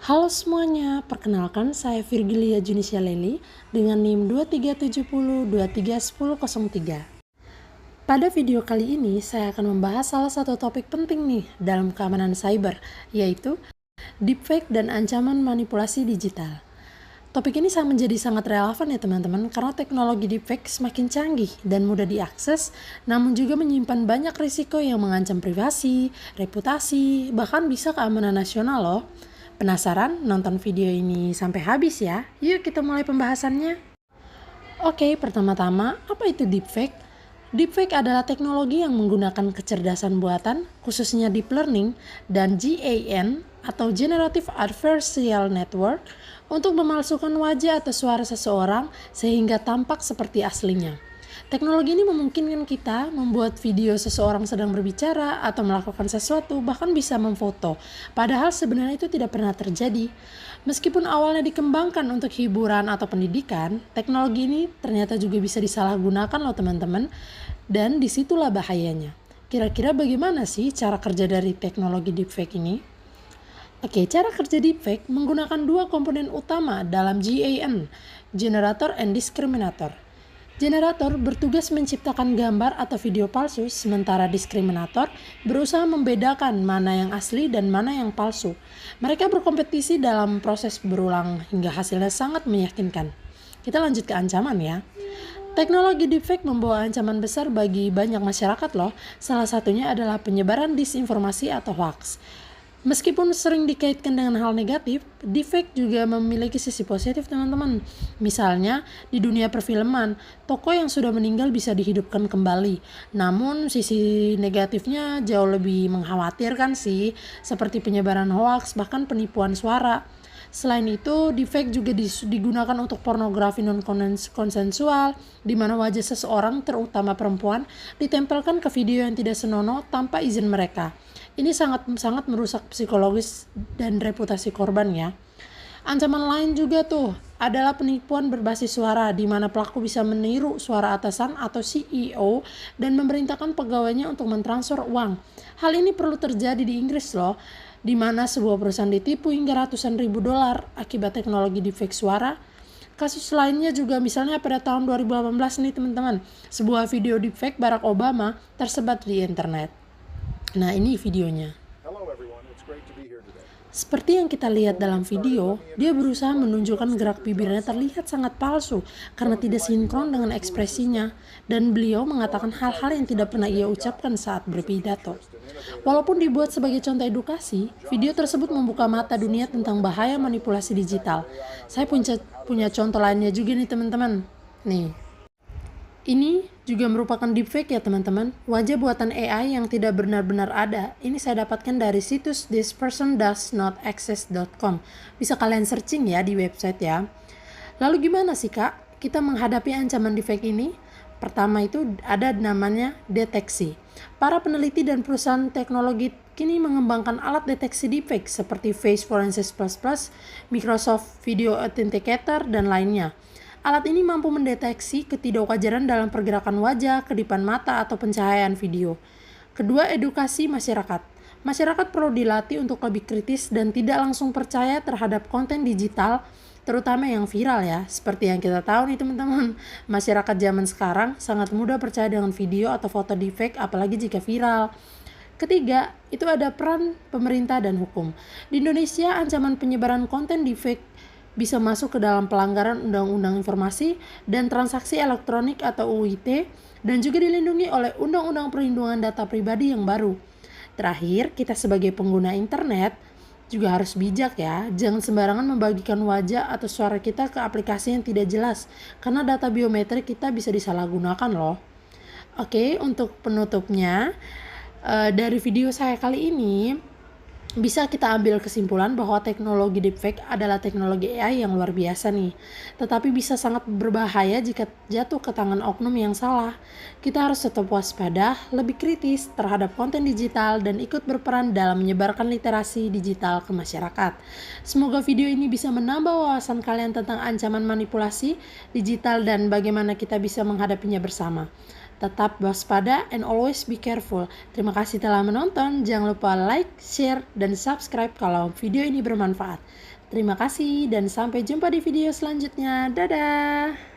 Halo semuanya, perkenalkan saya Virgilia Junisya Leli dengan NIM 2370231003. Pada video kali ini saya akan membahas salah satu topik penting nih dalam keamanan cyber, yaitu deepfake dan ancaman manipulasi digital. Topik ini menjadi sangat relevan ya teman-teman karena teknologi deepfake semakin canggih dan mudah diakses, namun juga menyimpan banyak risiko yang mengancam privasi, reputasi, bahkan bisa keamanan nasional loh. Penasaran nonton video ini sampai habis ya? Yuk kita mulai pembahasannya. Oke, pertama-tama apa itu deepfake? Deepfake adalah teknologi yang menggunakan kecerdasan buatan, khususnya deep learning dan GAN atau Generative Adversarial Network untuk memalsukan wajah atau suara seseorang sehingga tampak seperti aslinya. Teknologi ini memungkinkan kita membuat video seseorang sedang berbicara atau melakukan sesuatu, bahkan bisa memfoto. Padahal sebenarnya itu tidak pernah terjadi. Meskipun awalnya dikembangkan untuk hiburan atau pendidikan, teknologi ini ternyata juga bisa disalahgunakan loh teman-teman. Dan disitulah bahayanya. Kira-kira bagaimana sih cara kerja dari teknologi deepfake ini? Oke, cara kerja deepfake menggunakan dua komponen utama dalam GAN, Generator and Discriminator. Generator bertugas menciptakan gambar atau video palsu, sementara diskriminator berusaha membedakan mana yang asli dan mana yang palsu. Mereka berkompetisi dalam proses berulang hingga hasilnya sangat meyakinkan. Kita lanjut ke ancaman ya. Teknologi deepfake membawa ancaman besar bagi banyak masyarakat loh. Salah satunya adalah penyebaran disinformasi atau hoax. Meskipun sering dikaitkan dengan hal negatif, deepfake juga memiliki sisi positif teman-teman. Misalnya, di dunia perfilman, tokoh yang sudah meninggal bisa dihidupkan kembali. Namun, sisi negatifnya jauh lebih mengkhawatirkan sih, seperti penyebaran hoaks, bahkan penipuan suara. Selain itu, deepfake juga digunakan untuk pornografi non-konsensual, di mana wajah seseorang, terutama perempuan, ditempelkan ke video yang tidak senonoh tanpa izin mereka. Ini sangat merusak psikologis dan reputasi korban ya. Ancaman lain juga tuh adalah penipuan berbasis suara, di mana pelaku bisa meniru suara atasan atau CEO dan memerintahkan pegawainya untuk mentransfer uang. Hal ini perlu terjadi di Inggris loh, di mana sebuah perusahaan ditipu hingga ratusan ribu dolar akibat teknologi deepfake suara. Kasus lainnya juga misalnya pada tahun 2018 nih teman-teman, sebuah video deepfake Barack Obama tersebar di internet. Nah, ini videonya. Seperti yang kita lihat dalam video, dia berusaha menunjukkan gerak bibirnya terlihat sangat palsu karena tidak sinkron dengan ekspresinya, dan beliau mengatakan hal-hal yang tidak pernah ia ucapkan saat berpidato. Walaupun dibuat sebagai contoh edukasi, video tersebut membuka mata dunia tentang bahaya manipulasi digital. Saya punya contoh lainnya juga nih teman-teman. Nih. Ini juga merupakan deepfake ya teman-teman, wajah buatan AI yang tidak benar-benar ada. Ini saya dapatkan dari situs thispersondoesnotaccess.com. Bisa kalian searching ya di website ya. Lalu gimana sih kak kita menghadapi ancaman deepfake ini? Pertama itu ada namanya deteksi. Para peneliti dan perusahaan teknologi kini mengembangkan alat deteksi deepfake seperti Face Forensics Plus, Microsoft Video Authenticator, dan lainnya. Alat ini mampu mendeteksi ketidakwajaran dalam pergerakan wajah, kedipan mata, atau pencahayaan video. Kedua, edukasi masyarakat. Masyarakat perlu dilatih untuk lebih kritis dan tidak langsung percaya terhadap konten digital, terutama yang viral ya. Seperti yang kita tahu nih teman-teman, masyarakat zaman sekarang sangat mudah percaya dengan video atau foto deepfake, apalagi jika viral. Ketiga, itu ada peran pemerintah dan hukum. Di Indonesia, ancaman penyebaran konten deepfake bisa masuk ke dalam pelanggaran Undang-Undang Informasi dan Transaksi Elektronik atau UIT, dan juga dilindungi oleh Undang-Undang Perlindungan Data Pribadi yang baru. Terakhir, kita sebagai pengguna internet juga harus bijak ya, jangan sembarangan membagikan wajah atau suara kita ke aplikasi yang tidak jelas, karena data biometrik kita bisa disalahgunakan loh. Oke, untuk penutupnya, dari video saya kali ini, bisa kita ambil kesimpulan bahwa teknologi deepfake adalah teknologi AI yang luar biasa nih. Tetapi bisa sangat berbahaya jika jatuh ke tangan oknum yang salah. Kita harus tetap waspada, lebih kritis terhadap konten digital, dan ikut berperan dalam menyebarkan literasi digital ke masyarakat. Semoga video ini bisa menambah wawasan kalian tentang ancaman manipulasi digital dan bagaimana kita bisa menghadapinya bersama. Tetap waspada and always be careful. Terima kasih telah menonton. Jangan lupa like, share, dan subscribe kalau video ini bermanfaat. Terima kasih dan sampai jumpa di video selanjutnya. Dadah!